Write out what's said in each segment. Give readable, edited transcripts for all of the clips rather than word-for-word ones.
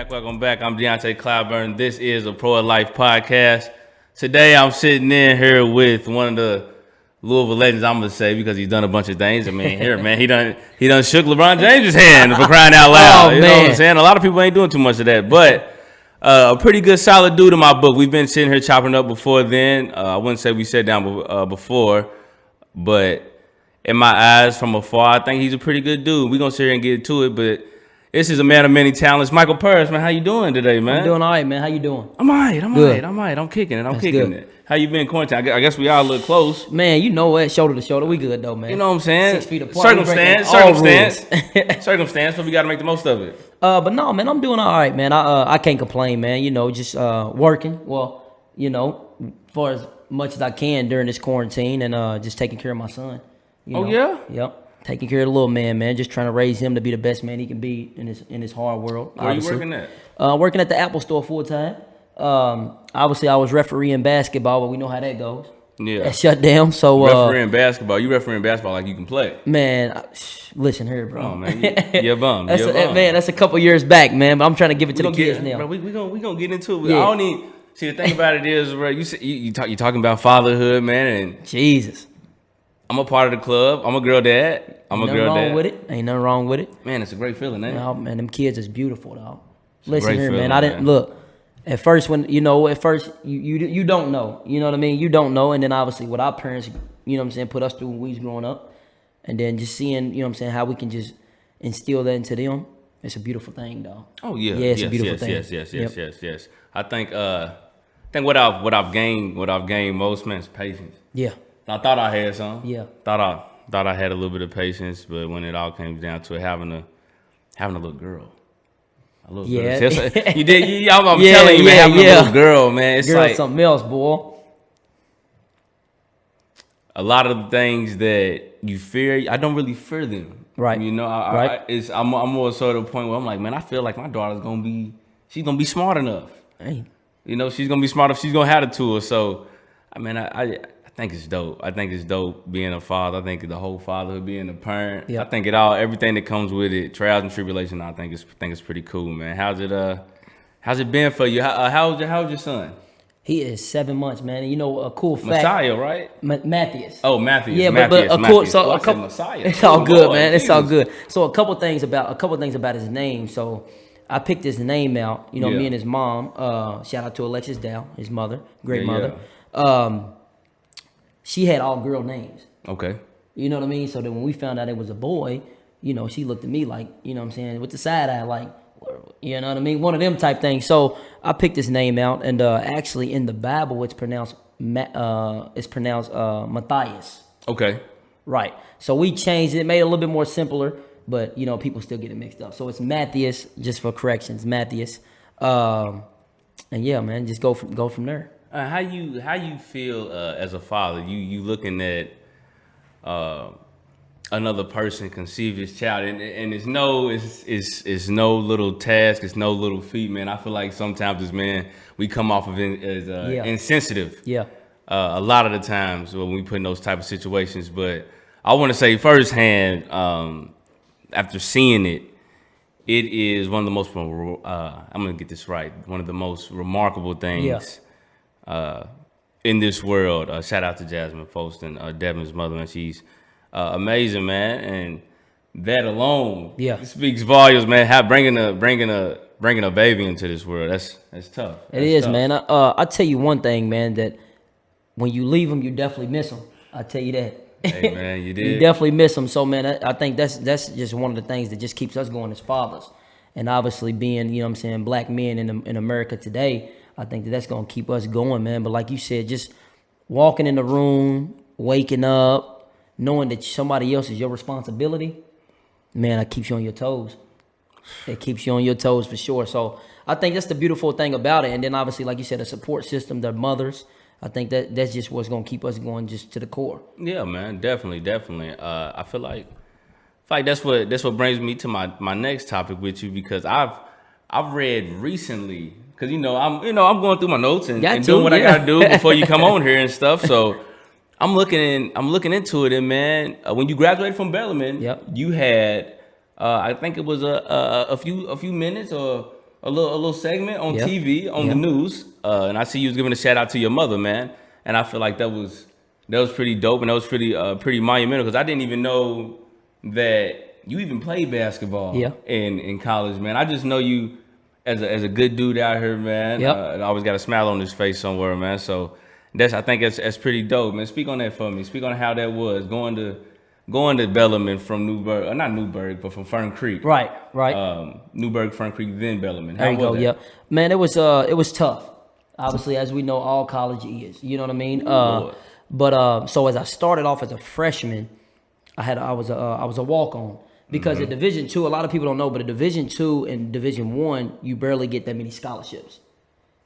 Welcome back. I'm Deonte Clyburn. This is a Pro of Life podcast. Today I'm sitting in here with one of the Louisville legends, I'm gonna say, because he's done a bunch of things. I mean, here, man, he done shook LeBron James' hand for crying out loud. You know what I'm saying? A lot of people ain't doing too much of that, but a pretty good, solid dude in my book. We've been sitting here chopping up before then. I wouldn't say we sat down before, but in my eyes, from afar, I think he's a pretty good dude. We're gonna sit here and get to it, but this is a man of many talents. Michael Parrish, man, how you doing today, man? I'm doing all right, man. How you doing? I'm all right. I'm kicking it. I'm kicking it. How you been in quarantine? I guess we all look close. Man, you know what? Shoulder to shoulder, we good though, man. You know what I'm saying? 6 feet apart. Circumstance, but we got to make the most of it. But no, man, I'm doing all right, man. I can't complain, man. You know, just working. Well, you know, for as much as I can during this quarantine and just taking care of my son. You know? Yeah? Yep. Taking care of the little man. Just trying to raise him to be the best man he can be in this hard world. Where you working at? Working at the APAL store full time. Obviously, I was refereeing basketball, but we know how that goes. Yeah. That shut down. So refereeing basketball. You refereing basketball like you can play. Man, listen here, bro. Oh man, you're a bum. That's a couple years back, man. But I'm trying to give it to the kids now. Bro, we gonna get into it. Yeah. I don't need. See, the thing about it is, bro, you talking about fatherhood, man, and Jesus. I'm a part of the club. I'm a girl dad. Ain't nothing wrong with it. Man, it's a great feeling, man. No, man, them kids is beautiful, dog. Listen here, man. I didn't look. At first, you don't know. You know what I mean? You don't know. And then obviously what our parents, you know what I'm saying, put us through when we was growing up. And then just seeing, you know what I'm saying, how we can just instill that into them. It's a beautiful thing, dog. Oh yeah. Yeah, it's a beautiful thing. Yes. I think what I've gained most, man, is patience. Yeah. I thought I had some. Yeah. Thought I had a little bit of patience, but when it all came down to it, having a little girl. Yeah. I'm telling you, man, having a little girl, man. It's like something else, boy. A lot of the things that you fear, I don't really fear them. Right. You know, I'm more sort of the point where I'm like, man, I feel like my daughter's she's gonna be smart enough. Hey. You know, she's gonna be smart enough. She's gonna have the tools. So, I mean, I think it's dope. I think it's dope being a father. I think the whole fatherhood, being a parent. Yep. I think everything that comes with it, trials and tribulations. I think it's pretty cool, man. How's it been for you? How's your son? He is 7 months, man. And you know, a cool fact. Messiah, right? Matthews. Oh, Matthews. Yeah, Matthews, but a cool. So a couple. Messiah. It's all good, man. It's all good. So a couple things about his name. So I picked his name out. You know, me and his mom. Shout out to Alexis Dow, his mother, great mother. Yeah. She had all girl names. Okay. You know what I mean? So then when we found out it was a boy, you know, she looked at me like, you know what I'm saying, with the side eye, like, you know what I mean? One of them type things. So I picked his name out, and actually in the Bible, it's pronounced Matthias. Okay. Right. So we changed it, made it a little bit more simpler, but, you know, people still get it mixed up. So it's Matthias, just for corrections, Matthias. And yeah, man, just go from there. How you feel as a father? You looking at another person conceive his child, and it's no little task, it's no little feat, man. I feel like sometimes as men we come off of it as insensitive. Yeah. A lot of the times when we put in those type of situations, but I want to say firsthand, after seeing it is one of the most I'm gonna get this right. One of the most remarkable things. Yeah. In this world. Shout out to Jasmine Folston, Devin's mother, and she's amazing, man. And that alone speaks volumes, man. How bringing a baby into this world, that's tough. It is tough, man. I tell you one thing, man, that when you leave them, you definitely miss them. I tell you that. Hey, man, you did. You definitely miss them. So, man, I think that's just one of the things that just keeps us going as fathers. And obviously being, you know what I'm saying, black men in America today, I think that's going to keep us going, man. But like you said, just walking in the room, waking up, knowing that somebody else is your responsibility, man, that keeps you on your toes. It keeps you on your toes for sure. So I think that's the beautiful thing about it. And then obviously, like you said, a support system, their mothers. I think that's just what's going to keep us going just to the core. Yeah, man, definitely. I feel like that's what brings me to my next topic with you, because I've read recently. Cause I'm going through my notes and doing what I gotta do before you come on here and stuff. So I'm looking into it, and man, when you graduated from Bellarmine, you had I think it was a few minutes or a little segment on Yeah. TV on the news, and I see you was giving a shout out to your mother, man. And I feel like that was pretty dope, and that was pretty monumental because I didn't even know that you even played basketball in college, man. I just know you as a good dude out here, man. And I always got a smile on his face somewhere, man. So I think that's pretty dope, man. Speak on that for me. Speak on how that was going to Bellarmine from Newburgh, not Newburgh, but from Fern Creek. Right. Newburgh, Fern Creek, then Bellarmine. There you go. Yep. Man, it was tough. Obviously, as we know, all college is. You know what I mean? But so as I started off as a freshman, I was a walk-on because at Division II, a lot of people don't know, but at Division II and Division I, you barely get that many scholarships.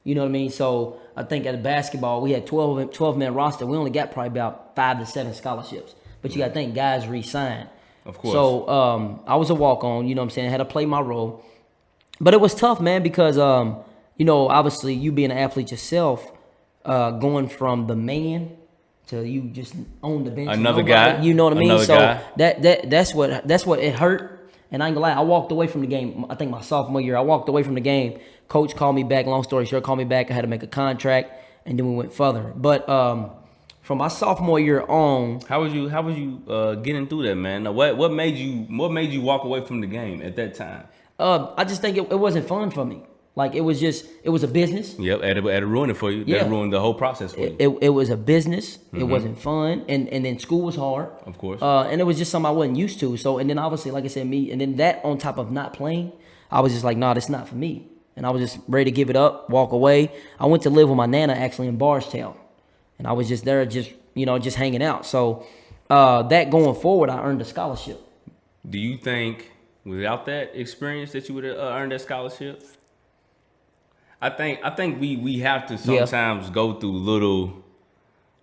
You know what I mean? So I think at basketball, we had 12-man roster. We only got probably about 5 to 7 scholarships. But you got to think guys re-signed. Of course. So I was a walk-on. You know what I'm saying? I had to play my role. But it was tough, man, because obviously you being an athlete yourself, going from the man to you just on the bench. Another guy. You know what I mean? Another So guy. that's what it hurt. And I ain't gonna lie, I walked away from the game. I think my sophomore year, I walked away from the game. Coach called me back. Long story short, called me back. I had to make a contract, and then we went further. But from my sophomore year on, how was you getting through that, man? What made you walk away from the game at that time? I just think it wasn't fun for me. Like it was a business. Yep, had to ruin it for you. Yeah. That ruined the whole process for you. It was a business. It wasn't fun, and then school was hard. Of course. And it was just something I wasn't used to. So, and then obviously, like I said, and then that on top of not playing, I was just like, nah, that's not for me. And I was just ready to give it up, walk away. I went to live with my nana actually in Bardstown, and I was just there, just hanging out. So that going forward, I earned a scholarship. Do you think without that experience that you would have earned that scholarship? I think we have to sometimes go through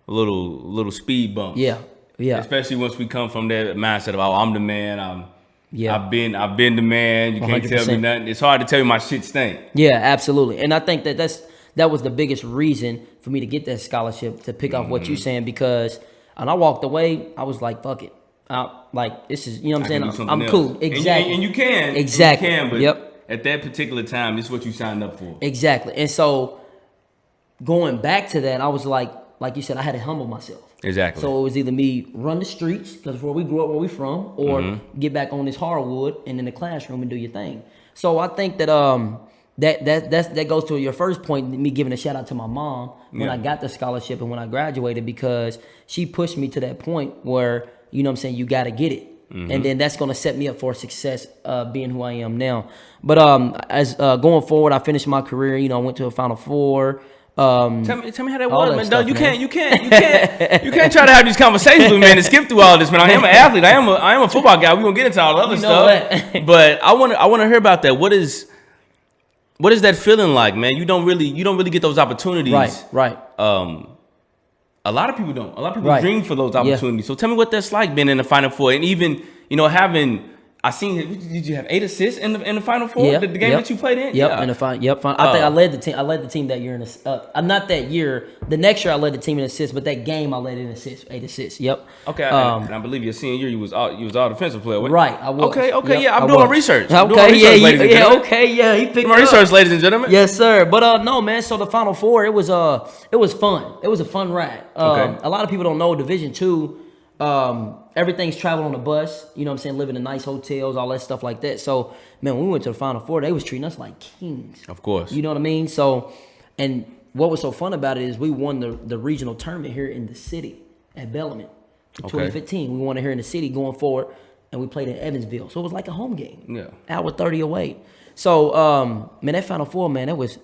little speed bumps. Yeah. Especially once we come from that mindset of, oh, I'm the man. I've been the man. You can't 100%. Tell me nothing. It's hard to tell you my shit stink. Yeah, absolutely. And I think that was the biggest reason for me to get that scholarship, to pick off what you're saying, because when I walked away, I was like, fuck it. Like, this is, you know what I'm saying? I'm cool. Exactly. And you can. Exactly. You can, but at that particular time, this is what you signed up for. Exactly. And so going back to that, I was like you said, I had to humble myself. Exactly. So it was either me run the streets, because where we grew up, where we from, or get back on this hardwood and in the classroom and do your thing. So I think that that goes to your first point, me giving a shout out to my mom when I got the scholarship and when I graduated, because she pushed me to that point where, you know what I'm saying, you got to get it. And then that's going to set me up for success, being who I am now. But as going forward, I finished my career. You know, I went to a Final Four. Tell me how that was, man. Stuff, you can't try to have these conversations with me and skip through all this, man. I am an athlete. I am a football guy. We're gonna get into all the other stuff. But I want to hear about that. What is that feeling like, man? You don't really get those opportunities. Right. A lot of people don't. A lot of people dream for those opportunities. So tell me what that's like being in the Final Four, and even having. I seen. Did you have 8 assists in the Final Four? The game that you played in. In the final. I think I led the team. I led the team that year in not that year. The next year I led the team in assists, but that game I led in assists. 8 assists. Yep. Okay. And I believe your senior year you was all defensive player. Right. I was. Okay. Yep, yeah. I'm doing my research. He picked my research, ladies and gentlemen. Yes, sir. But no, man. So the Final Four, it was fun. It was a fun ride. A lot of people don't know Division II. Everything's traveled on a bus, you know what I'm saying, living in nice hotels, all that stuff like that. So, man, when we went to the Final Four, they was treating us like kings. Of course. You know what I mean? So, and what was so fun about it is we won the regional tournament here in the city at Bellarmine in 2015. We won it here in the city going forward, and we played in Evansville. So it was like a home game. Yeah. Hour 30 away. So, man, that Final Four, man, it was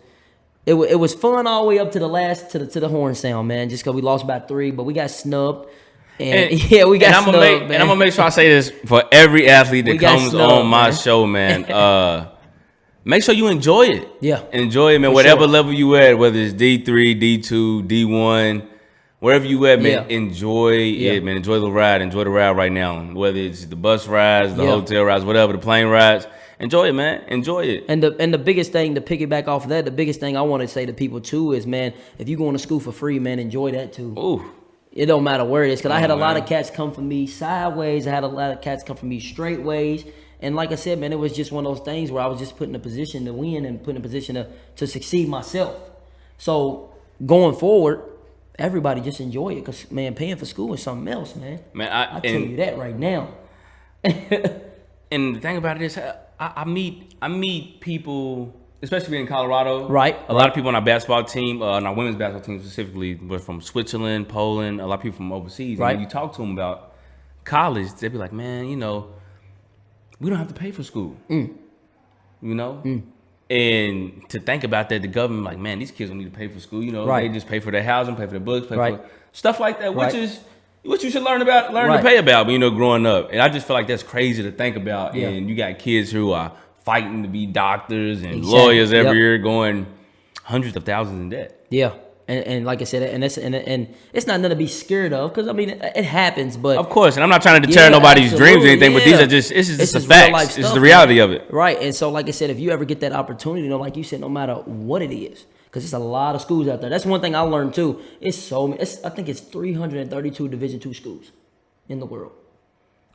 fun all the way up to the last, to the horn sound, man, just because we lost by 3, but we got snubbed. And we got snubbed, man. And I'm gonna make sure I say this for every athlete that comes on my show, man. Make sure you enjoy it. Yeah, enjoy it, man. Whatever level you at, whether it's D3, D2, D1, wherever you at, man. Enjoy it, man. Enjoy the ride. Enjoy the ride right now. Whether it's the bus rides, the hotel rides, whatever, the plane rides. Enjoy it, man. Enjoy it. And the biggest thing to piggyback off of that, the biggest thing I want to say to people too is, man, if you going to school for free, man, enjoy that too. Ooh. It don't matter where it is, because I had a lot of cats come for me sideways. I had a lot of cats come for me straight ways. And like I said, man, it was just one of those things where I was just put in a position to win and put in a position to succeed myself. So going forward, everybody just enjoy it because, man, paying for school is something else, man. Man, I tell you that right now. And the thing about it is, I meet people, especially in Colorado. Right. A lot of people on our basketball team, on our women's basketball team specifically, were from Switzerland, Poland. A lot of people from overseas. Right. And when you talk to them about college, they'd be like, "Man, we don't have to pay for school." You know. And to think about that, the government, like, man, these kids don't need to pay for school. Right. They just pay for their housing, pay for their books, pay Right. for stuff like that, which Right. is what you should learn to pay about, growing up. And I just feel like that's crazy to think about. Yeah. And you got kids who are fighting to be doctors and Exactly. lawyers every Yep. year, going hundreds of thousands in debt. Yeah. And like I said, and it's not nothing to be scared of because, I mean, it happens, but. Of course, and I'm not trying to deter nobody's dreams or anything, but these are just, it's just the facts. It's the reality of it. Right. And so, like I said, if you ever get that opportunity, like you said, no matter what it is, because there's a lot of schools out there. That's one thing I learned too. I think it's 332 Division II schools in the world.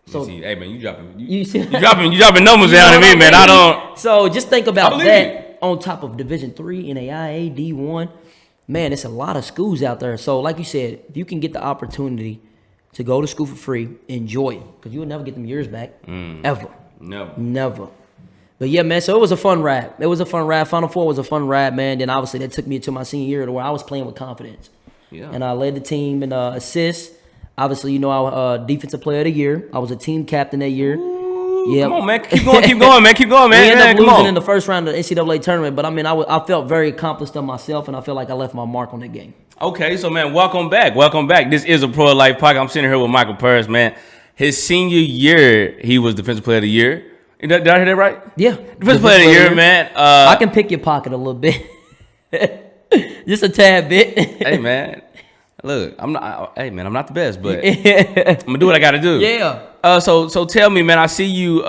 So, hey man, you dropping numbers You know down to what me, I man. mean? I don't. So just think about believe that on top of Division III, NAIA, D1. Man, it's a lot of schools out there. So like you said, if you can get the opportunity to go to school for free, enjoy it. Because you will never get them years back. Ever. Never. But yeah, man, so it was a fun ride. Final Four was a fun ride, man. Then obviously that took me into my senior year to where I was playing with confidence. Yeah. And I led the team in assists. Obviously, I was defensive player of the year. I was a team captain that year. Yeah. Come on, man. Keep going, man. We ended up losing in the first round of the NCAA tournament, but I mean, I felt very accomplished of myself, and I feel like I left my mark on that game. Okay, so man, welcome back. This is a Pro Life Podcast. I'm sitting here with Michael Parrish, man. His senior year, he was Defensive Player of the Year. Did I hear that right? Yeah. Defensive Player of the Year, man. I can pick your pocket a little bit. Just a tad bit. Hey, man. Look, I'm not the best, but I'm gonna do what I gotta do. Yeah. So tell me, man. I see you.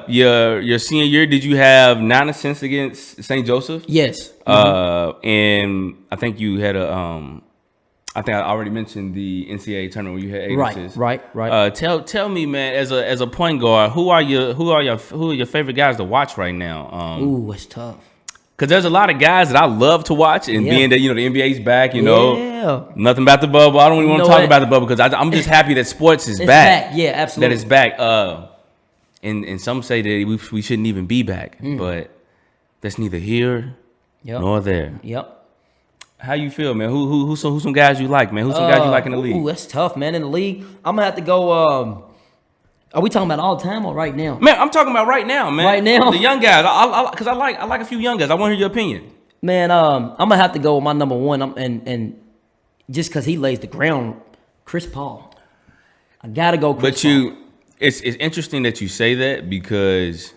Your senior year, did you have 9 assists against St. Joseph? Yes. And I think you had I think I already mentioned the NCAA tournament where you had 8 assists. Right. Tell me, man. As a point guard, who are your favorite guys to watch right now? Ooh, it's tough. Because there's a lot of guys that I love to watch, and being that the NBA's back, nothing about the bubble. I don't even want to talk about the bubble because I'm just happy that sports is back. Yeah, absolutely. That it's back. And some say that we shouldn't even be back, but that's neither here nor there. Yep. How you feel, man? Who's some guys you like, man? Who's some guys you like in the league? Ooh, that's tough, man. In the league, I'm gonna have to go. Are we talking about all the time or right now? Man, I'm talking about right now, man. Right now? The young guys. Because I like a few young guys. I want to hear your opinion. Man, I'm gonna have to go with my number one, and just because he lays the ground, Chris Paul. I gotta go Chris Paul. It's interesting that you say that because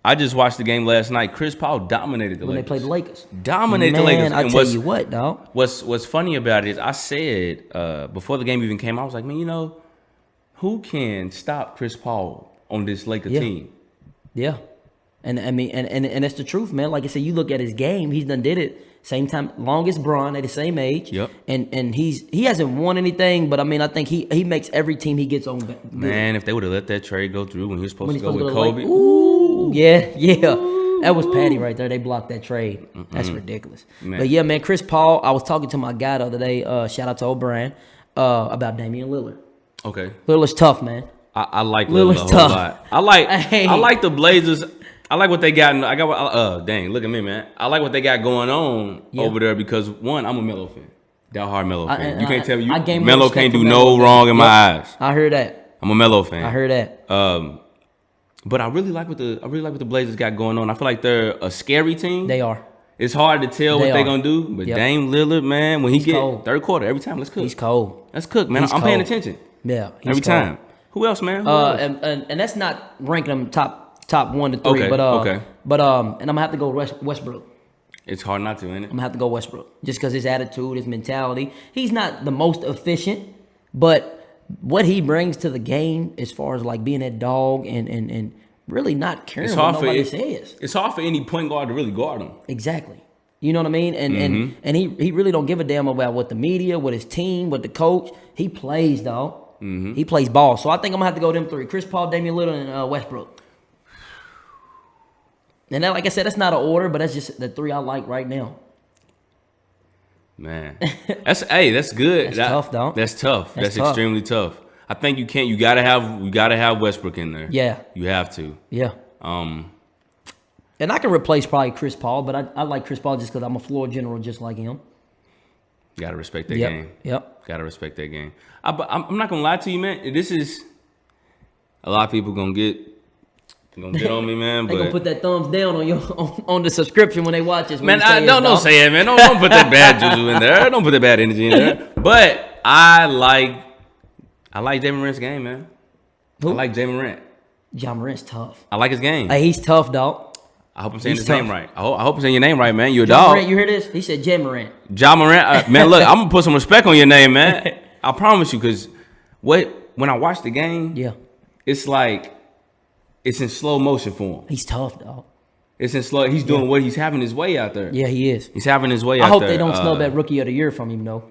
I just watched the game last night. Chris Paul dominated the Lakers. When they played the Lakers. Dominated the Lakers. Man, I tell you what, dog. What's funny about it is I said before the game even came out, I was like, man, who can stop Chris Paul on this Laker team? Yeah. And I mean, and that's the truth, man. Like I said, you look at his game, he's done did it. Same time, longest Bron at the same age. Yep. And he hasn't won anything, but I mean, I think he makes every team he gets on. Good. Man, if they would have let that trade go through when he was supposed to go with Kobe. Ooh, yeah. That was Patty right there. They blocked that trade. That's ridiculous. Man. But yeah, man, Chris Paul, I was talking to my guy the other day, shout out to O'Brien, about Damian Lillard. Okay. Lillard's tough, man. I like Lillard a whole lot. I like the Blazers. I like what they got. Dang, look at me, man. I like what they got going on over there because, one, I'm a Melo fan. Die-hard Melo fan. You can't tell me. Melo can't do no wrong in my eyes. I heard that. I'm a Melo fan. I heard that. But I really like what the Blazers got going on. I feel like they're a scary team. They are. It's hard to tell what they're going to do. But Dame Lillard, man, when he get cold. Third quarter, every time, let's cook. He's cold. Let's cook, man. I'm paying attention. Yeah. Every time. Who else, man? Who else? And that's not ranking them top 1 to 3. Okay, but and I'm gonna have to go Westbrook. It's hard not to, isn't it? I'm gonna have to go Westbrook just because his attitude, his mentality. He's not the most efficient, but what he brings to the game as far as like being that dog and really not caring what nobody says. It's hard for any point guard to really guard him. Exactly. You know what I mean? And he really don't give a damn about what the media, what his team, what the coach. He plays, dog. He plays ball. So I think I'm gonna have to go them 3: Chris Paul, Damian Lillard, and Westbrook. And that, like I said, that's not an order, but that's just the 3 I like right now. Man, that's good. That's tough, dog. That's tough. That's tough. extremely tough. I think you gotta have Westbrook in there. Yeah. You have to. Yeah. And I can replace probably Chris Paul, but I like Chris Paul just because I'm a floor general just like him. Gotta respect that game. Yep. Gotta respect that game. I'm not gonna lie to you, man. This is a lot of people gonna get on me, man. They but gonna put that thumbs down on your on the subscription when they watch this. Man, don't say it, man. Don't put that bad juju in there. Don't put that bad energy in there. But I like Jay Morant's game, man. Who? I like Jay Morant. Ja Morant's tough. I like his game. Hey, he's tough, dog. I hope I'm saying He's his tough. name right. I hope I'm saying your name right, man. You a Ja dog. Morant, you hear this? He said Ja Morant. Ja Morant. Man, look, I'm gonna put some respect on your name, man. I promise you, because when I watch the game, Yeah. it's like it's in slow motion for him. He's tough, dog. It's in slow. He's doing what he's having his way out there. Yeah, he is. He's having his way out I there. hope they don't snub that Rookie of the Year from him, though.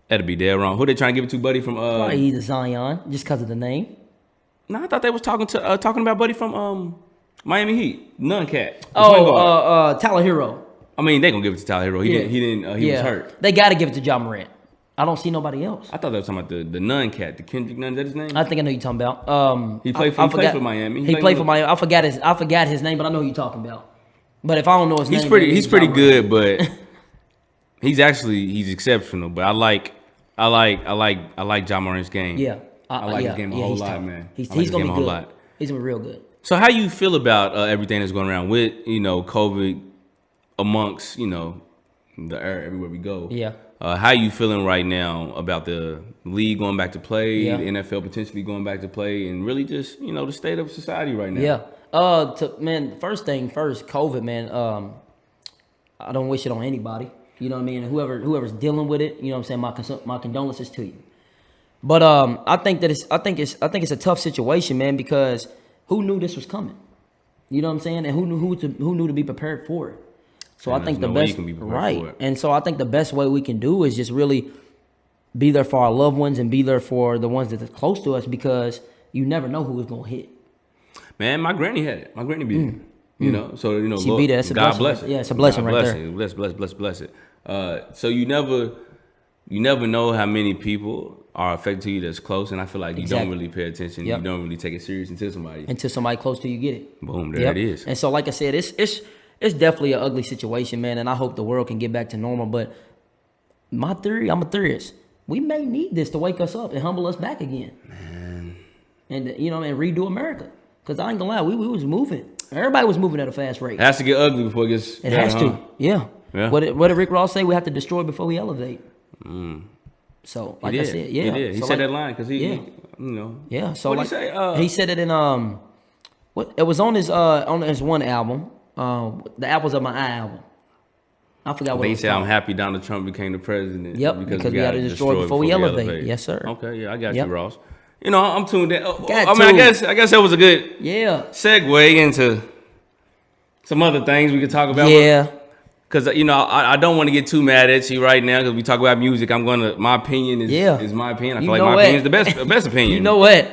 That'd be dead wrong. Who they trying to give it to, buddy, from Probably either Zion, just because of the name. No, I thought they was talking about buddy from Miami Heat, None Cat. Tyler Hero. I mean, they gonna give it to Tyler Hero. He was hurt. They got to give it to Ja Morant. I don't see nobody else. I thought they were talking about the None Cat, the Kendrick Nunn. Is that his name? I think I know who you're talking about. He played for Miami. He played for Miami. I forgot his name, but I know who you're talking about. But if I don't know his name, he's pretty good, but he's exceptional. But I like Ja Morant's game. Yeah, I like his game a whole lot, man. He's gonna be good. He's gonna be real good. So how you feel about everything that's going around with COVID amongst the air everywhere we go? Yeah. How you feeling right now about the league going back to play, Yeah. the NFL potentially going back to play, and really just the state of society right now? Yeah. First thing first, COVID, man. I don't wish it on anybody. You know what I mean? Whoever's dealing with it, you know what I'm saying. My condolences to you. But I think it's a tough situation, man, because who knew this was coming? You know what I'm saying? And who knew to be prepared for it? So and I think the no way best you can be prepared for it. And so I think the best way we can do is just really be there for our loved ones and be there for the ones that are close to us, because you never know who is gonna hit. Man, my granny had it. My granny beat it. So She Lord, beat it. That's a God blessing. bless it. Yeah, it's a blessing God right bless there. it. Bless it. So you never know how many people are affected to you that's close, and I feel like you don't really pay attention. Yep. You don't really take it serious until somebody close to you get it. Boom, there it is. And so, like I said, it's definitely an ugly situation, man. And I hope the world can get back to normal. But my theory, I'm a theorist. We may need this to wake us up and humble us back again, man. And and redo America. Because I ain't gonna lie, we was moving. Everybody was moving at a fast rate. It has to get ugly before it gets. It has to. Yeah. What did Rick Ross say? We have to destroy before we elevate. So, like I said, yeah. He did. He said that line because Yeah. So, what did he say? he said it in it was on his one album, the Apples of My Eye album. I forgot what he it was said. called. I'm happy Donald Trump became the president. Yep, because we got to destroy before we elevate. Yes, sir. Okay, yeah, I got you, Ross. I'm tuned in. I guess that was a good segue into some other things we could talk about. Yeah. Because I don't want to get too mad at you right now because we talk about music. My opinion is my opinion. I feel like my opinion is the best opinion. You know what?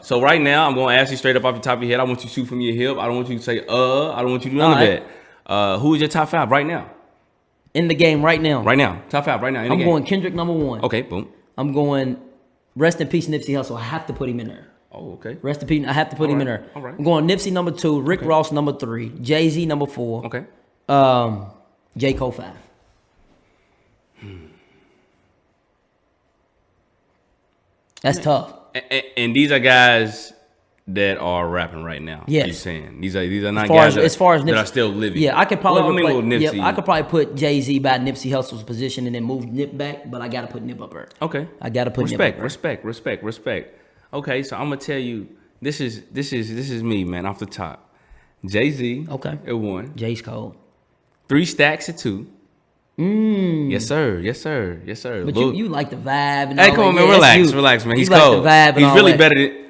So right now I'm gonna ask you straight up off the top of your head. I want you to shoot from your hip. I don't want you to say I don't want you to do none of that. Who is your top 5 right now? In the game right now. Right now, top 5 right now. I'm going Kendrick number 1. Okay, boom. I'm going rest in peace Nipsey Hussle. I have to put him in there. Oh, okay. Rest in peace. I have to put him in there. All right. I'm going Nipsey number 2, Rick Ross number 3, Jay-Z number 4. Okay. J. Cole 5. That's tough. And these are guys that are rapping right now. Yes. You're saying these are not guys that are still living. Yeah, I could probably Nipsey. I could probably put Jay-Z by Nipsey Hussle's position and then move Nip back, but I gotta put Nip up there. Okay. I gotta put Nip up there. Respect. Okay, so I'm gonna tell you, this is me, man, off the top. Jay-Z. Okay. At 1. Jay's cold. 3 Stacks at 2. Yes, sir. But you like the vibe and hey, all come on, that. man. Yeah, Relax, man. He's like cold. the vibe and He's all really that. better than.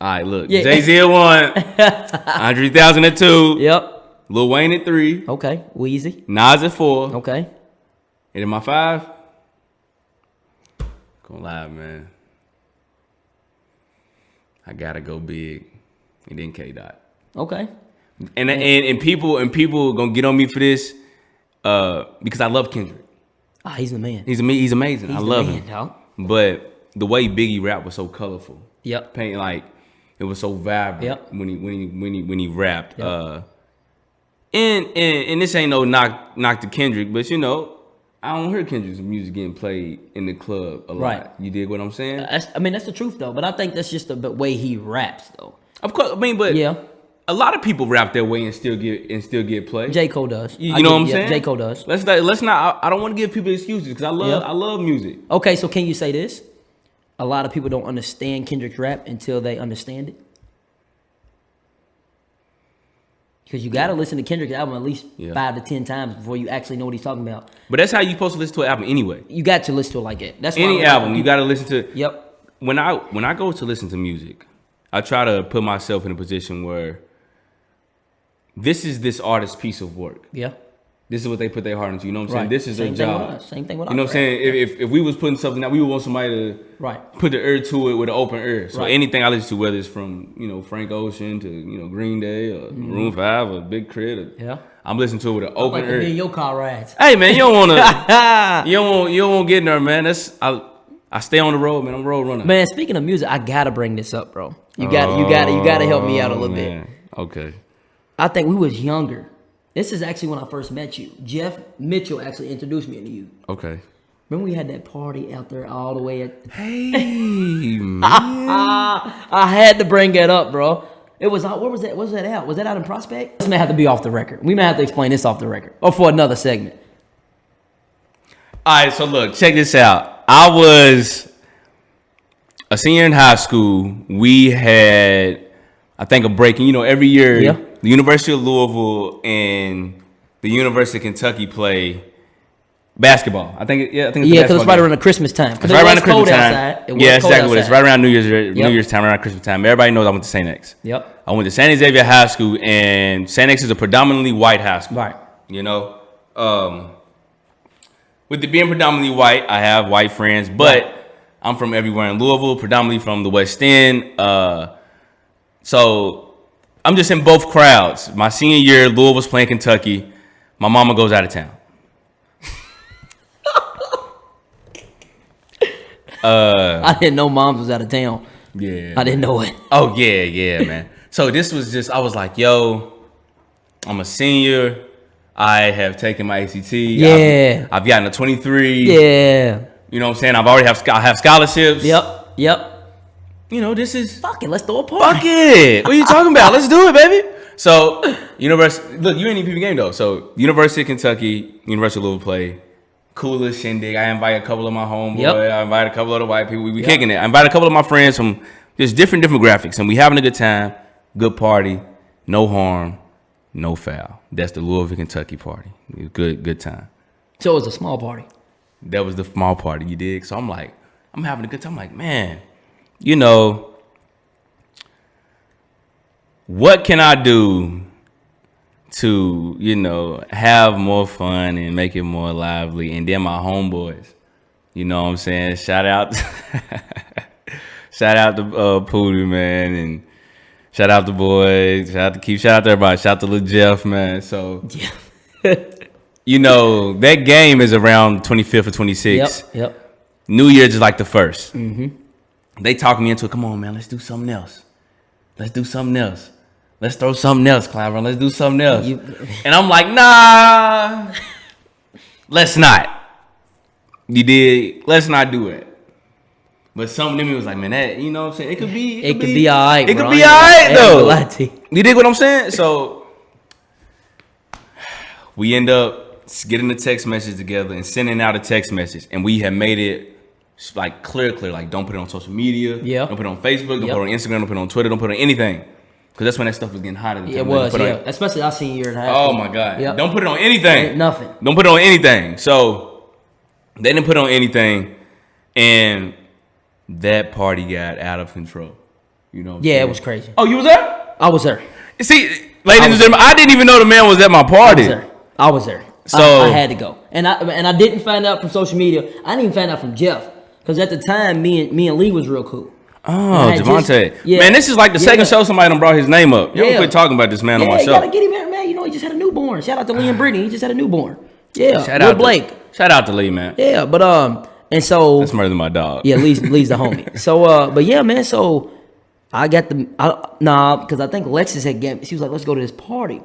All right, look. Yeah. Jay-Z at 1. Andre 3000 at 2. Yep. Lil Wayne at 3. Okay. Wheezy. Nas at 4. Okay. And in my 5. Gonna lie, man. I gotta go big. And then K-Dot. Okay. And people gonna get on me for this because I love Kendrick. Ah, he's the man. He's amazing. I love him. Dog. But the way Biggie rap was so colorful. Yep. Paint like it was so vibrant. Yep. when he rapped. Yep. And this ain't no knock to Kendrick, but I don't hear Kendrick's music getting played in the club a lot. Right. You dig what I'm saying? That's the truth though. But I think that's just the way he raps though. Of course, but yeah, a lot of people rap that way and still get played. J. Cole does. You know what I'm saying? J. Cole does. Let's not. I don't want to give people excuses because I love music. Okay, so can you say this? A lot of people don't understand Kendrick's rap until they understand it. Because you got to listen to Kendrick's album at least 5 to 10 times before you actually know what he's talking about. But that's how you're supposed to listen to an album anyway. You got to listen to it like that. That's any album you got to listen to. Yep. When I go to listen to music, I try to put myself in a position where this is this artist's piece of work. Yeah. This is what they put their heart into. You know what I'm saying? Right. This is their job. Same thing with us. You know what I'm saying? If we was putting something out, we would want somebody to put the ear to it with an open ear. So anything I listen to, whether it's from Frank Ocean to Green Day or Maroon 5 or Big Crit, I'm listening to it with an open ear. In your car rides. Hey man, you don't want to. you don't want to get in there, man. I stay on the road, man. I'm a road runner. Man, speaking of music, I gotta bring this up, bro. You gotta help me out a little bit. Okay. I think we was younger. This is actually when I first met you. Jeff Mitchell actually introduced me to you. Okay. Remember we had that party out there all the way at... Hey, man. I had to bring that up, bro. It was out... Where was that? What was that out? Was that out in Prospect? This may have to be off the record. We may have to explain this off the record. Or for another segment. All right, so look, check this out. I was a senior in high school. We had, I think, a break. And, every year... The University of Louisville and the University of Kentucky play basketball. I think it's because it's right around the Christmas time. It's right around the Christmas time. Yeah, exactly. It's right around New Year's time, around Christmas time. Everybody knows I went to St. X. Yep. I went to San Xavier High School, and St. X is a predominantly white high school. Right. With it being predominantly white, I have white friends, but I'm from everywhere in Louisville, predominantly from the West End. So I'm just in both crowds. My senior year, Louisville's playing Kentucky. My mama goes out of town. I didn't know moms was out of town. Yeah. I didn't know it. Oh, yeah, man. So this was just, I was like, yo, I'm a senior. I have taken my ACT. Yeah. I've gotten a 23. Yeah. You know what I'm saying? I have scholarships. Yep. This is... Fuck it, let's throw a party. Fuck it. What are you talking about? Let's do it, baby. So, University... Look, you ain't even peep the game, though. So, University of Kentucky, University of Louisville play. Coolest shindig. I invite a couple of my homeboys. Yep. I invite a couple of the white people. We kicking it. I invite a couple of my friends from just different demographics. And we having a good time. Good party. No harm. No foul. That's the Louisville, Kentucky party. Good time. So, it was a small party. That was the small party, you dig? So, I'm having a good time. I'm like, man... what can I do to, have more fun and make it more lively? And then my homeboys, you know what I'm saying? Shout out to Pootie, man, and shout out to boys, shout out to everybody, shout out to Lil Jeff, man. So, that game is around 25th or 26th. Yep. New Year's is like the 1st. Mm-hmm. They talk me into it. Come on, man. Let's do something else. Let's throw something else, Clyburn. Let's do something else. And I'm like, nah. Let's not. You did. Let's not do it. But something in me was like, man, that, you know what I'm saying? It could be all right. It could be all right, though. You dig what I'm saying? So we end up getting a text message together and sending out a text message. And we have made it like clear, like don't put it on social media. Yeah. Don't put it on Facebook. Don't put it on Instagram. Don't put it on Twitter. Don't put it on anything. Because that's when that stuff was getting hot at the time. It was, especially our senior year in high school. Oh, my God. Yep. Don't put it on anything. Nothing. Don't put it on anything. So they didn't put it on anything. And that party got out of control. It was crazy. Oh, you was there? I was there. See, ladies and gentlemen, I didn't even know the man was at my party. I was there. So I had to go. And I didn't find out from social media. I didn't even find out from Jeff. Because at the time, me and Lee was real cool. Oh, Deonte. Yeah, man, this is like the second show somebody done brought his name up. Y'all quit talking about this man on my show. You gotta get him here, man. You know, he just had a newborn. Shout out to Lee and Brittany. He just had a newborn. Yeah, shout out Blake. Shout out to Lee, man. Yeah, but and so that's murder than my dog. Yeah, Lee's the homie. So but yeah, man. So I got because I think Lexus had she was like, let's go to this party,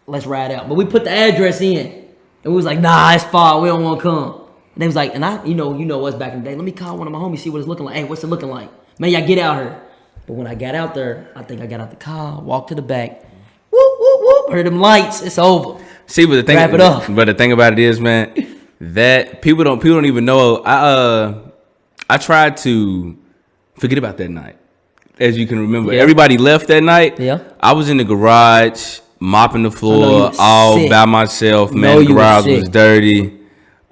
let's ride out. But we put the address in, and we was like, nah, it's far. We don't want to come. And they was like, and I, you know us back in the day. Let me call one of my homies, see what it's looking like. Hey, what's it looking like? Man, y'all get out here. But when I got out there, I think I got out the car, walked to the back, whoop whoop whoop, heard them lights. It's over. See, but the thing, wrap it up. But the thing about it is, man, that people don't even know. I tried to forget about that night, as you can remember. Yeah. Everybody left that night. Yeah. I was in the garage mopping the floor all by myself. Man, the garage was dirty.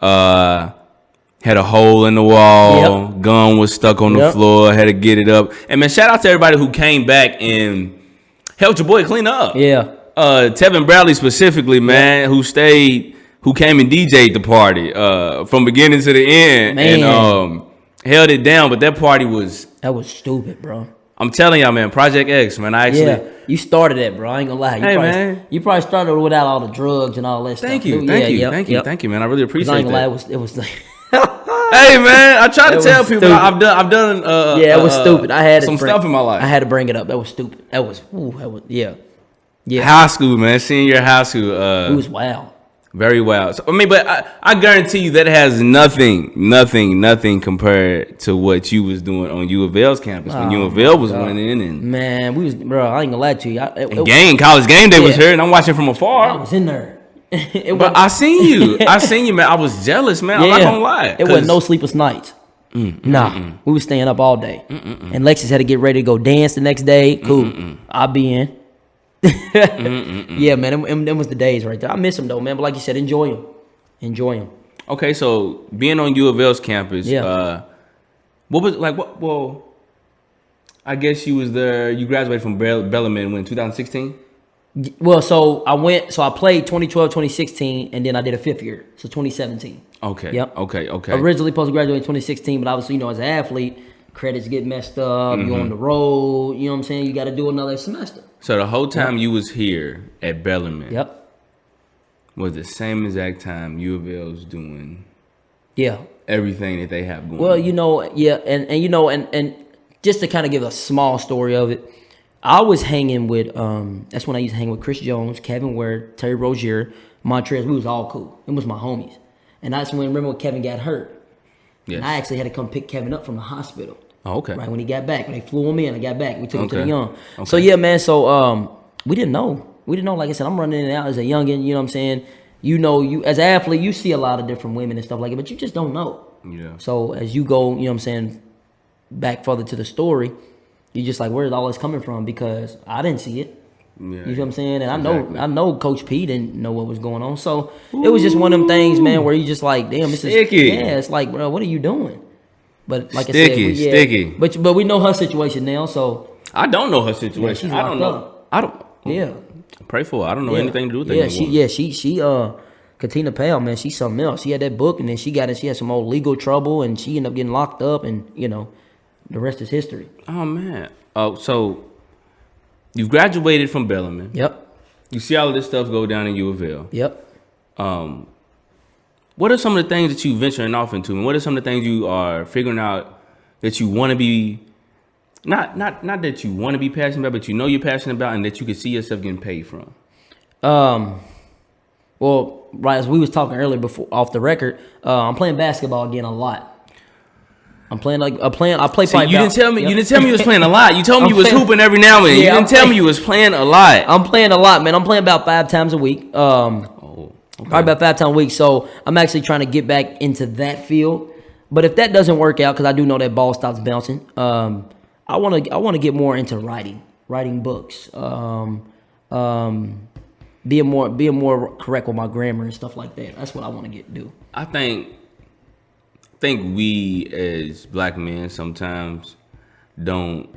Had a hole in the wall. Yep. Gun was stuck on the floor. Had to get it up. And man, shout out to everybody who came back and helped your boy clean up. Yeah. Tevin Bradley specifically, man, who came and DJ'd the party from beginning to the end, man. And held it down. But that party was stupid, bro. I'm telling y'all, man, Project X, man. You started that, bro. I ain't gonna lie. You probably started without all the drugs and all that stuff. Thank you, man. I really appreciate I ain't gonna that. lie, it was like. Hey, man, I try to tell people I've done. It was stupid. I had some stuff in my life. I had to bring it up. That was stupid. That was yeah. High school, man, senior high school. It was wild. Very wild. So, I mean, but I guarantee you that has nothing compared to what you was doing on U of L's campus when U of L was winning. And man, we was, bro. I ain't gonna lie to you. College game day was here, and I'm watching from afar. I was in there. But I seen you, man. I was jealous, man. I'm not gonna lie. It wasn't no sleepless nights. We was staying up all day, and Lexus had to get ready to go dance the next day. Cool, I'll be in. Yeah, man, them was the days right there. I miss them though, man. But like you said, enjoy them. Okay, so being on U of L's campus, what was like? Well, I guess you was there. You graduated from Bellarmine when 2016. Well, so I played 2012, 2016, and then I did a fifth year, so 2017. Okay. Yep. Okay. Originally supposed to graduate in 2016, but obviously, as an athlete, credits get messed up. You're on the road. You know what I'm saying? You got to do another semester. So the whole time you was here at Bellarmine, was the same exact time U of L was doing, everything that they have going. Well, and just to kind of give a small story of it. I was hanging with, that's when I used to hang with Chris Jones, Kevin Ware, Terry Rozier, Montrez. We was all cool. It was my homies. And that's remember when Kevin got hurt. Yes. And I actually had to come pick Kevin up from the hospital. Oh, okay. Right when he got back. When they flew him in, I got back. We took him to the young. Okay. So, yeah, man. So, we didn't know. Like I said, I'm running in and out as a youngin', you know what I'm saying? You as an athlete, you see a lot of different women and stuff like that, but you just don't know. Yeah. So, as you go, you know what I'm saying, back further to the story, you're just like, where's all this coming from? Because I didn't see it. Yeah, you know what I'm saying? And I know Coach P didn't know what was going on. So it was just one of them things, man, where you just like, damn, this sticky. It's like, bro, what are you doing? But like sticky, I said, sticky. But we know her situation now, so I don't know her situation. I don't know. I don't. Yeah. Pray for her. I don't know anything to do with that. She Katina Powell, man, she's something else. She had that book, and then she had some old legal trouble, and she ended up getting locked up, and the rest is history. Oh man. Oh, so you've graduated from Bellarmine. Yep. You see all of this stuff go down in U of L. Yep. What are some of the things that you venturing off into, and what are some of the things you are figuring out that you want to be, not that you want to be passionate about, but you're passionate about, and that you can see yourself getting paid from? Well, right as we was talking earlier before off the record, I'm playing basketball again a lot. I play. See, you didn't tell me. You didn't tell me you was playing a lot. You told me you was hooping every now and then. You didn't tell me you was playing a lot. I'm playing a lot, man. I'm playing about 5 times a week. Probably about 5 times a week. So I'm actually trying to get back into that field. But if that doesn't work out, because I do know that ball stops bouncing, I want to get more into writing books, being more correct with my grammar and stuff like that. That's what I want to do. I think we as black men sometimes don't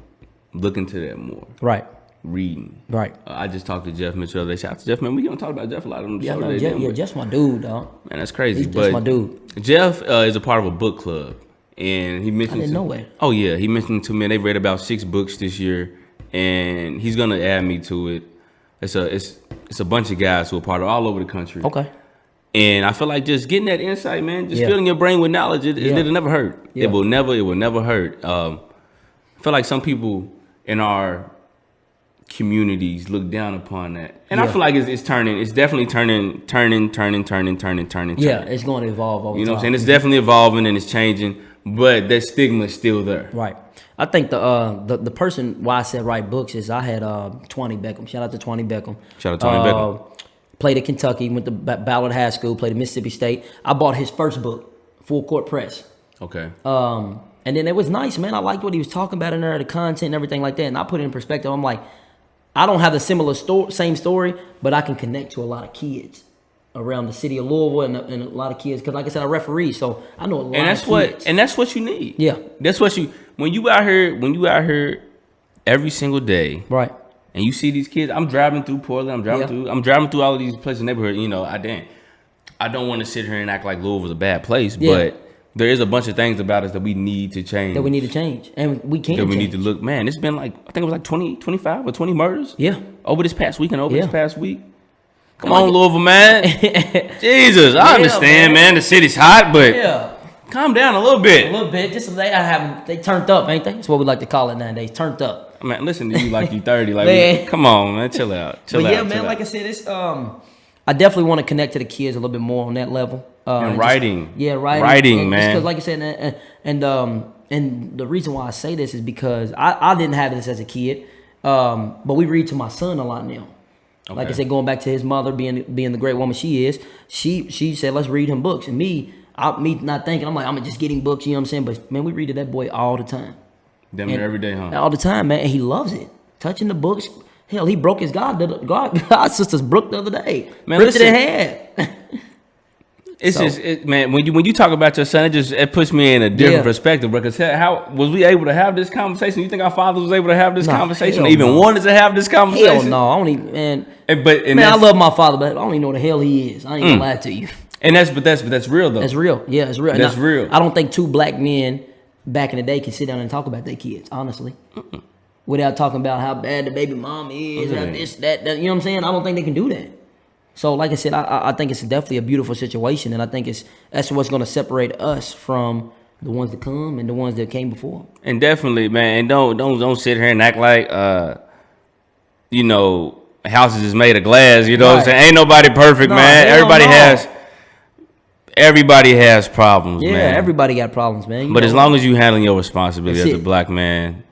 look into that more. Right. Reading. Right. I just talked to Jeff Mitchell the other day. Shout out to Jeff, man. We gonna talk about Jeff a lot on the show today. Jeff's my dude, dog. Man, that's crazy. He's my dude. Jeff is a part of a book club and he mentioned. I didn't know it. Oh yeah, he mentioned to me they read about 6 books this year, and he's gonna add me to it. It's a bunch of guys who are part of all over the country. Okay. And I feel like just getting that insight, man, just filling your brain with knowledge, it'll never hurt. Yeah. It will never hurt. I feel like some people in our communities look down upon that, and I feel like it's turning. It's definitely turning. Yeah, it's going to evolve over time. You know what I'm saying? It's definitely evolving and it's changing, but that stigma is still there. Right. I think the person why I said write books is I had Tawny Beckham. Shout out to Tawny Beckham. Played at Kentucky, went to Ballard High School, played at Mississippi State. I bought his first book, Full Court Press. Okay. And then it was nice, man. I liked what he was talking about in there, the content and everything like that. And I put it in perspective. I'm like, I don't have the same story, but I can connect to a lot of kids around the city of Louisville and a lot of kids. Because like I said, I referee, so I know a lot of kids. And that's what you need. Yeah. That's what when you out here every single day. Right. And you see these kids. I'm driving through Portland. I'm driving through all of these places in the neighborhood. You know, I don't want to sit here and act like Louisville's a bad place, but there is a bunch of things about us that we need to change. And we can change. We need to look. Man, it's been like, I think it was like 20, 25 or 20 murders. Yeah. Over this past week. Come on, Louisville, man. Jesus, I understand, man. The city's hot, but calm down a little bit. Just they turned up, ain't they? That's what we like to call it nowadays. Turned up. Man, listen to you like you 30. Like, come on, man, chill out. Like I said, it's I definitely want to connect to the kids a little bit more on that level. And writing. Writing, man. Because, like I said, and the reason why I say this is because I didn't have this as a kid, but we read to my son a lot now. Okay. Like I said, going back to his mother being the great woman she is, she said, let's read him books. And me not thinking, I'm like, I'm just getting books, you know what I'm saying? But, man, we read to that boy all the time. Damn near every day, huh? All the time, man. And he loves it. Touching the books. Hell, he broke his God sister's brook the other day. Man, ripped it in half. Man. When you talk about your son, it puts me in a different perspective. Because how was we able to have this conversation? You think our father was able to have this conversation? Or even wanted to have this conversation? Hell no, I don't even. Man, I love my father, but I don't even know the hell he is. I ain't gonna lie to you. And that's real though. That's real. Yeah, it's real. That's real. I don't think 2 black men back in the day can sit down and talk about their kids, honestly. Without talking about how bad the baby mom is, how this, that, you know what I'm saying? I don't think they can do that. So, like I said, I think it's definitely a beautiful situation, and I think that's what's going to separate us from the ones that come and the ones that came before. And definitely, man, and don't sit here and act like, houses is made of glass. You know what I'm saying? Ain't nobody perfect, man. Everybody has problems, man. Yeah, everybody got problems, man. But as long as you handling your responsibility as a black man,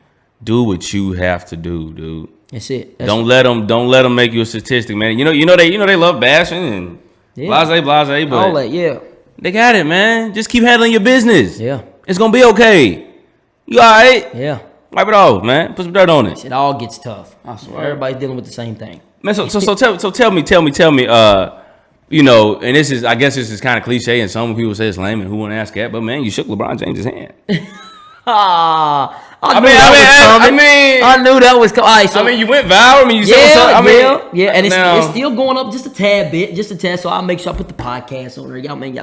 do what you have to do, dude. That's it. Don't let them make you a statistic, man. You know they love bashing and blase, but all that, they got it, man. Just keep handling your business. Yeah, it's gonna be okay. You all right? Yeah. Wipe it off, man. Put some dirt on it. It all gets tough. I swear. Everybody's dealing with the same thing. Man, so tell me. And I guess this is kind of cliche, and some people say it's lame, and who want to ask that? But man, you shook LeBron James' hand. I knew that was coming. Right, so, you went viral. You said something. And it's still going up just a tad bit, So I'll make sure I put the podcast on there. Y'all, man.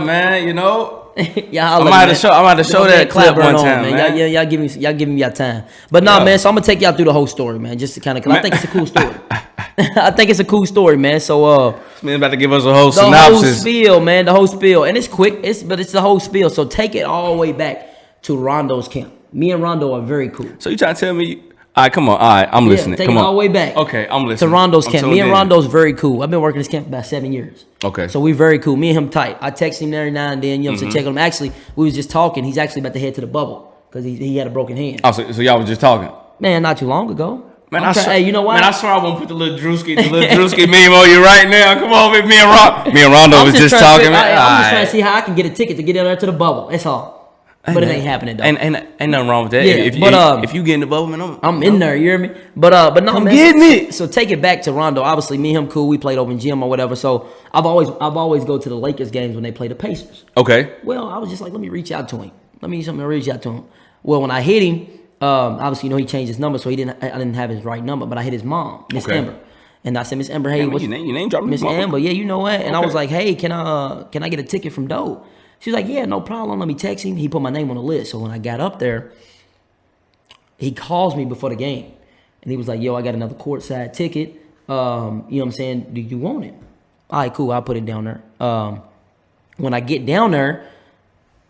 Man. You know, I'm about to show that clip one time, man. Y'all give me your time. But man. So I'm gonna take y'all through the whole story, man. Just to kind of, cause I think it's a cool story. I think it's a cool story, man. So this man's about to give us a whole synopsis. The whole spiel, and it's quick. But it's the whole spiel. So take it all the way back to Rondo's camp. Me and Rondo are very cool. So you trying to tell me? All right, come on. All right, I'm listening. Take it all the way back. Okay, I'm listening. To Rondo's camp. Me and Rondo's very cool. I've been working this camp for about 7 years. Okay. So we very cool. Me and him tight. I text him every now and then. You know what I'm saying? Check on him. Actually, we was just talking. He's actually about to head to the bubble because he had a broken hand. Oh, so y'all was just talking? Man, not too long ago. Man, hey, you know what? Man, I swear I won't put the little Drewski meme on you right now. Come on, me and Rondo was just talking. I'm just trying to see how I can get a ticket to get in there to the bubble. That's all. But it ain't happening though. Ain't nothing wrong with that. Yeah, if you get in the bubble, man, I'm in there. You hear me? But no, I'm man. Getting it. So take it back to Rondo. Obviously, me and him cool. We played over in gym or whatever. So I've always go to the Lakers games when they play the Pacers. Okay. Well, I was just like, let me reach out to him. Well, when I hit him, obviously, he changed his number, so I didn't have his right number, but I hit his mom, Miss Amber. And I said, Miss Amber, hey, what's your name dropping? Miss Amber, yeah, you know what? And I was like, hey, can I get a ticket from Doe? She was like, yeah, no problem. Let me text him. He put my name on the list. So when I got up there, he calls me before the game. And he was like, yo, I got another courtside ticket. You know what I'm saying? Do you want it? All right, cool. I'll put it down there. When I get down there,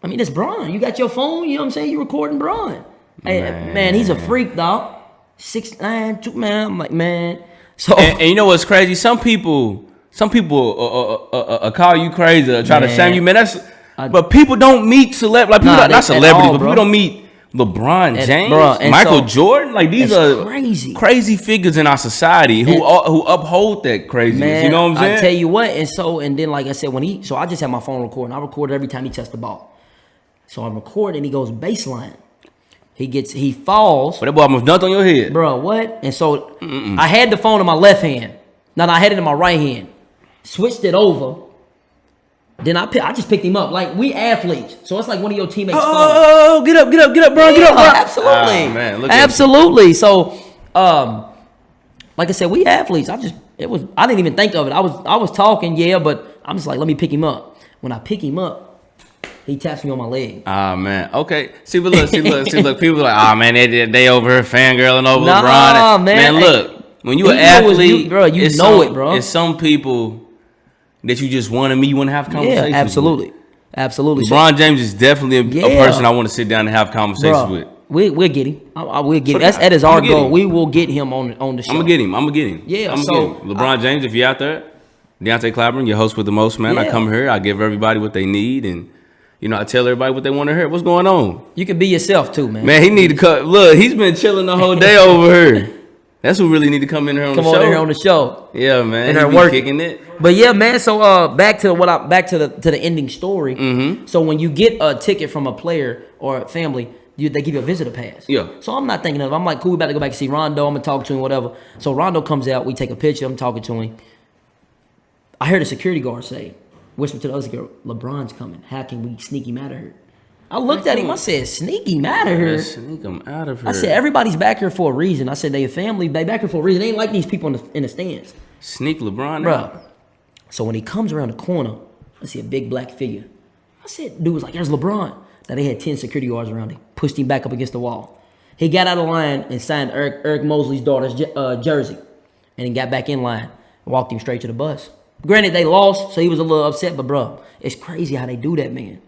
I mean, it's Bron. You got your phone. You know what I'm saying? You recording Bron. Hey, man, he's a freak, dog. 6'9", 2, man. I'm like, man. So and you know what's crazy? Some people call you crazy or try to shame you, man. But people don't meet not celebrities, but people don't meet LeBron James, Michael Jordan. Like these are crazy figures in our society who uphold that craziness. Man, you know what I'm saying? I tell you what. And then like I said, so I just have my phone recording. I record every time he touched the ball. So I'm recording. He goes baseline. He falls. But that boy almost dunked on your head. Bro, what? And so I had the phone in my left hand. No, I had it in my right hand. Switched it over. Then I just picked him up. Like, we athletes. So it's like one of your teammates. Oh, get up, bro. Get up, bro. Absolutely. Oh, man, look absolutely. So, like I said, we athletes. I didn't even think of it. I was talking, but I'm just like, let me pick him up. When I pick him up, he taps me on my leg. Ah, man. Okay. See, but look. People are like, oh, man, they over here fangirling over LeBron. Man, look. When you an athlete, bro, you know it, bro. It's some people that you just want to meet, you want to have conversations with. Absolutely. LeBron James is definitely a person I want to sit down and have conversations with. We'll get him. We'll get him. That is our goal. We will get him on the show. I'm gonna get him. Yeah. LeBron James, if you're out there, Deonte Clyburn, your host with the most, man. I come here, I give everybody what they need, and I tell everybody what they want to hear. What's going on? You can be yourself too, man. Man, he need to cut. Look, he's been chilling the whole day over here. That's who really need to come in here on the show. Come on here on the show. Yeah, man. And they're working, kicking it. But yeah, man. So back to the ending story. Mm-hmm. So when you get a ticket from a player or a family, they give you a visitor pass. Yeah. So I'm not thinking of. I'm like, cool. We about to go back and see Rondo. I'm gonna talk to him, whatever. So Rondo comes out. We take a picture. I'm talking to him. I heard a security guard say, whisper to the other girl, "LeBron's coming. How can we sneak him out of here?" I looked at him. I said, "Sneak him out of here." Sneak him out of here. I said, "Everybody's back here for a reason." I said, "They a family. They back here for a reason. They ain't like these people in the stands." Sneak LeBron bro. out. So when he comes around the corner, I see a big black figure. I said, "Dude was like, there's LeBron." Now they had 10 security guards around him. Pushed him back up against the wall. He got out of line and signed Eric Mosley's daughter's jersey, and he got back in line. Walked him straight to the bus. Granted, they lost, so he was a little upset. But bro, it's crazy how they do that, man.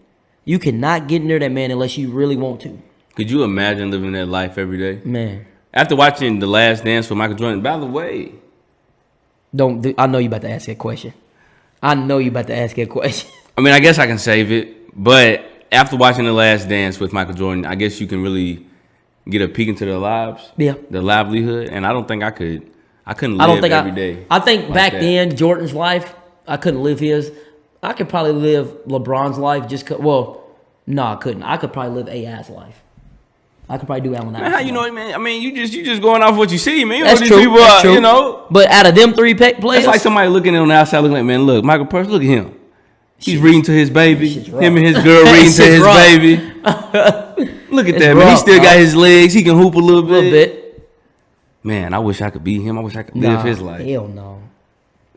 You cannot get near that man unless you really want to. Could you imagine living that life every day? Man. After watching The Last Dance with Michael Jordan, by the way. I know you about to ask that question. I mean, I guess I can save it. But after watching The Last Dance with Michael Jordan, I guess you can really get a peek into their lives. Yeah. Their livelihood. And I don't think I could. I couldn't live every day. I think like back then, Jordan's life, I couldn't live his. I could probably live LeBron's life I couldn't. I could probably live AI's life. I could probably do Allen Iverson's. How you know, man? I mean, you just going off what you see, man. You That's know true. These people That's are, true. you know. But out of them three players, it's like somebody looking on the outside, looking like, man, look, Michael Parrish, look at him. He's reading to his baby. Him and his girl reading to his baby. Look at that, man. He still got his legs. He can hoop a little bit. Man, I wish I could be him. I wish I could live his life. Hell no.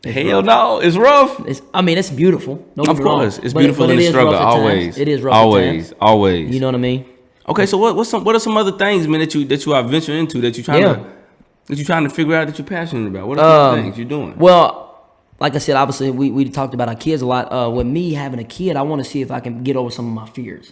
Hell no, it's rough. It's beautiful. Of course, it's beautiful in the struggle. Always, it is rough. Always. You know what I mean? Okay, so what are some other things, man, that you are venturing into that you're trying to figure out that you're passionate about? What are some things you're doing? Well, like I said, obviously we talked about our kids a lot. With me having a kid, I want to see if I can get over some of my fears.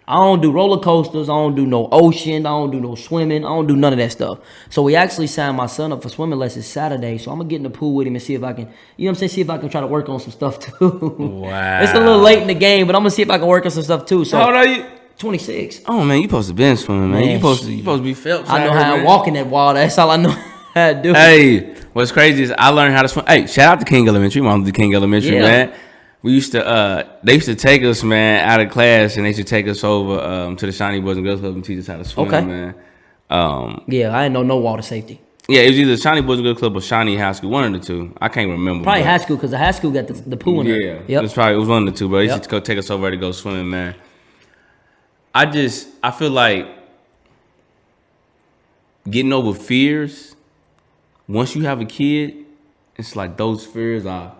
I don't do roller coasters. I don't do no ocean. I don't do no swimming. I don't do none of that stuff. So we actually signed my son up for swimming lessons Saturday. So I'm going to get in the pool with him and see if I can, see if I can try to work on some stuff too. Wow. It's a little late in the game, but I'm going to see if I can work on some stuff too. So how old are you? 26. Oh, man, you supposed to be swimming, man. You supposed to be Phelps. I know how to walk in that water. That's all I know how to do. Hey, what's crazy is I learned how to swim. Hey, shout out to King Elementary. My mom did King Elementary, man. We used to, they used to take us, man, out of class, and they used to take us over to the Shawnee Boys and Girls Club and teach us how to swim, man. I didn't know no water safety. Yeah, it was either Shawnee Boys and Girls Club or Shawnee High School, one of the two. I can't remember. Probably high school, because the high school got the pool in there. Yeah, yep. It was one of the two, bro. They used to go take us over to go swimming, man. I feel like getting over fears, once you have a kid, it's like those fears are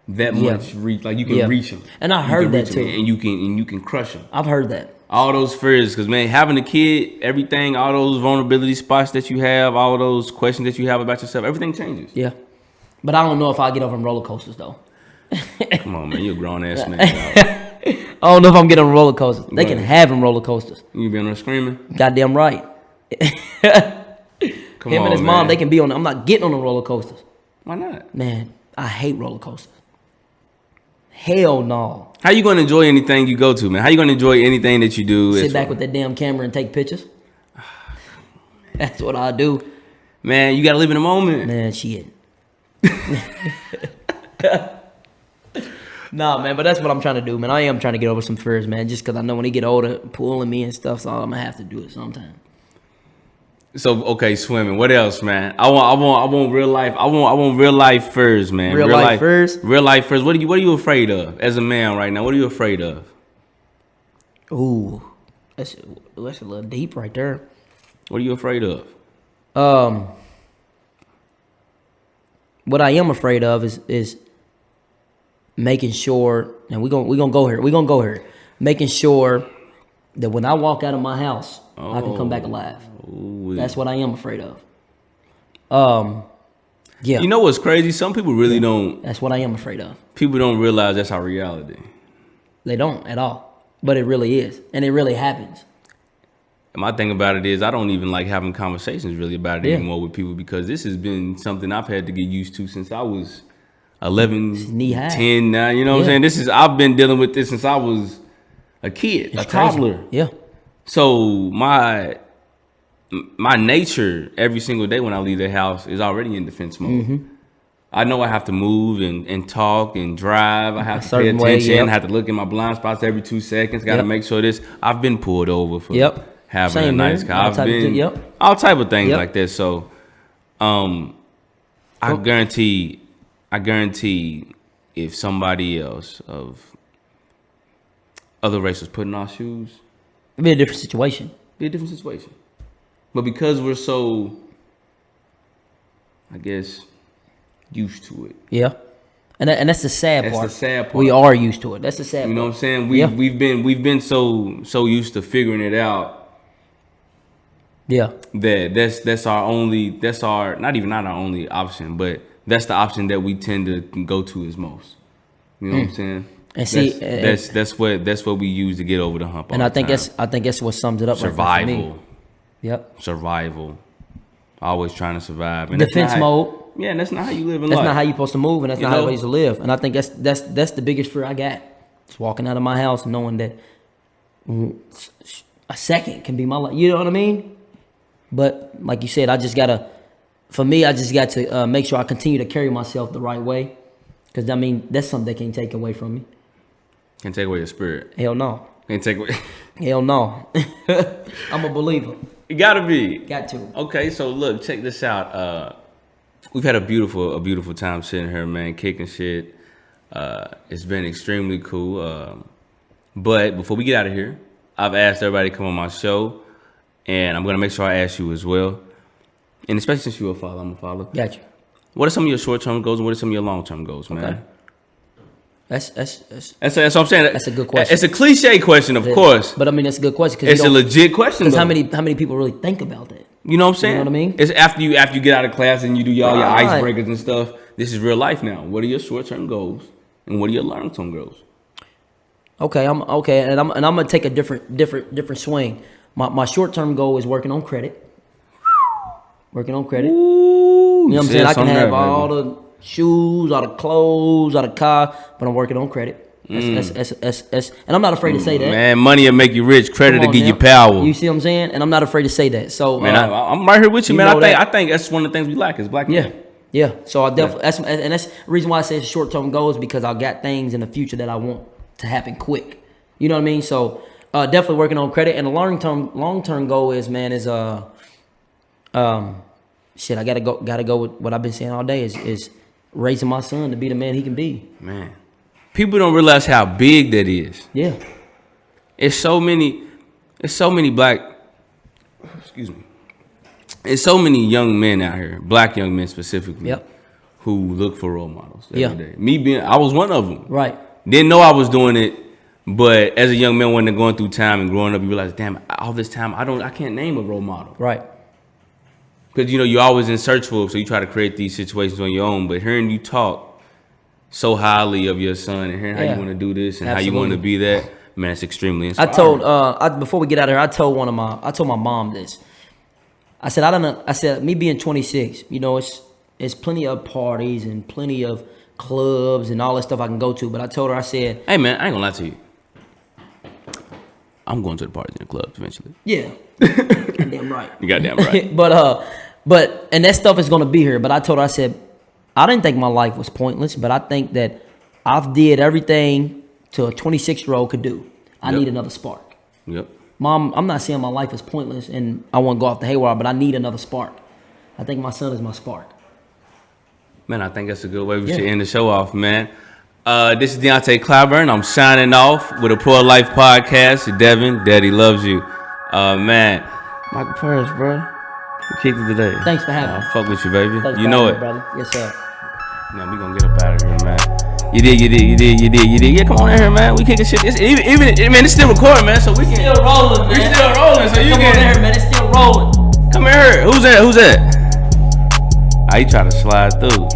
that much reach. Like, you can reach them. And I heard that too. And you can crush them. I've heard that. All those fears, because, man, having a kid, everything, all those vulnerability spots that you have, all those questions that you have about yourself, everything changes. Yeah. But I don't know if I get over them roller coasters, though. Come on, man. You're a grown-ass man. I don't know if I'm getting on roller coasters. They can have them roller coasters. You be on there screaming? Goddamn right. Come Him on, and his man. mom, they can be on. I'm not getting on the roller coasters. Why not? Man, I hate roller coasters. Hell no. How you going to enjoy anything you go to, man? How you going to enjoy anything that you do? Sit back with that damn camera and take pictures. That's what I do. Man, you got to live in the moment. Man, shit. Nah, man, but that's what I'm trying to do, man. I am trying to get over some fears, man, just because I know when they get older, pulling me and stuff, so I'm going to have to do it sometime. So, okay, swimming. What else, man? I want real life. I want real life fears, man. Real life fears? Real life fears. What are you afraid of as a man right now? What are you afraid of? Ooh, that's a little deep right there. What are you afraid of? What I am afraid of is making sure, and we're gonna go here. We're gonna go here. Making sure that when I walk out of my house, I can come back alive. Ooh. That's what I am afraid of. Yeah. You know what's crazy? Some people really don't. That's what I am afraid of. People don't realize that's our reality. They don't at all. But it really is. And it really happens. And my thing about it is I don't even like having conversations really about it anymore with people, because this has been something I've had to get used to since I was 11, knee high. 10 now. You know what I'm saying? I've been dealing with this since I was a kid, It's a toddler. crazy. Yeah. So my nature every single day when I leave the house is already in defense mode. Mm-hmm. I know I have to move and talk and drive. I have to pay certain attention. way, yep. I have to look in my blind spots every 2 seconds. Got to make sure this. I've been pulled over for having Same, a nice man. car. All Type of things Yep. like this. So, I guarantee if somebody else of other race was put in our shoes, It'd be a different situation. But because we're so, I guess, used to it. Yeah. And that's the sad part. That's the sad part. We are used to it. That's the sad part. You know what I'm saying? We've been so used to figuring it out. Yeah. That's our not our only option, but that's the option that we tend to go to as most. You know what I'm saying? And see, that's what we use to get over the hump. And I think that's what sums it up. Survival. Right for me. Yep. Survival. Always trying to survive. And Defense mode. Yeah, and that's not how you live in life. That's not how you're supposed to move, and that's not how you're supposed to live. And I think that's the biggest fear I got. Just walking out of my house knowing that a second can be my life. You know what I mean? But like you said, I just got to make sure I continue to carry myself the right way. Because, I mean, that's something they can't take away from me. Can't take away your spirit. Hell no. Can't take away. Hell no. I'm a believer. You gotta be. Got to. Okay, so look, check this out. We've had a beautiful time sitting here, man, kicking shit. It's been extremely cool. But before we get out of here, I've asked everybody to come on my show, and I'm gonna make sure I ask you as well. And especially since you're a father, I'm a father. Got you. What are some of your short-term goals, and what are some of your long-term goals, man? Okay. That's what I'm saying. That's a good question. It's a cliche question, of course. But I mean, that's a good question. It's a legit question. Because how many people really think about that? You know what I'm saying? You know what I mean? It's after you get out of class and you do all your icebreakers and stuff. This is real life now. What are your short-term goals, and what are your long-term goals? Okay, and I'm gonna take a different swing. My short-term goal is working on credit. Working on credit. Ooh, you know what I'm saying? I can have all the shoes, all the clothes, all the car, but I'm working on credit. That's, and I'm not afraid to say that. Man, money will make you rich. Credit will give you power. You see what I'm saying? And I'm not afraid to say that. So, man, I'm right here with you, man. I think that's one of the things we lack is black men. Yeah. So I definitely that's the reason why I say it's short-term goals, because I got things in the future that I want to happen quick. You know what I mean? So definitely working on credit. And the long-term goal is I gotta go with what I've been saying all day is raising my son to be the man he can be. Man, people don't realize how big that is. Yeah, it's so many black. Excuse me. It's so many young men out here, black young men specifically. Yep. who look for role models every day. I was one of them. Right. Didn't know I was doing it, but as a young man, when they're going through time and growing up, you realize, damn, all this time I can't name a role model. Right. Because you're always in search for it, so you try to create these situations on your own. But hearing you talk so highly of your son and hearing how you want to do this and how you want to be that, man, it's extremely inspiring. I told before we get out of here, I told my mom this. I said me being 26, it's plenty of parties and plenty of clubs and all that stuff I can go to. But I told her, I said, hey man, I ain't gonna lie to you. I'm going to the parties and the clubs eventually. Yeah. Goddamn right. You goddamn right. But and that stuff is gonna be here. But I told her, I said, I didn't think my life was pointless, but I think that I've did everything to a 26-year-old could do. I need another spark. Yep. Mom, I'm not saying my life is pointless and I want to go off the haywire, but I need another spark. I think my son is my spark. Man, I think that's a good way we should end the show off, man. This is Deonte Clyburn. I'm signing off with a Pro Life podcast. Devin, Daddy loves you. Man, Michael Parrish, bro. We kicked it today. Thanks for having me. Fuck with you, baby. Thanks you know it. brother. Yes, sir. Now we gonna get up out of here, man. You did. Yeah, come on in here, man. We kicking shit. It's still recording, man. So we can. Still rolling, man. We still rolling, so you come can. Come on in here, man. It's still rolling. Come here. Who's that? He tried to slide through.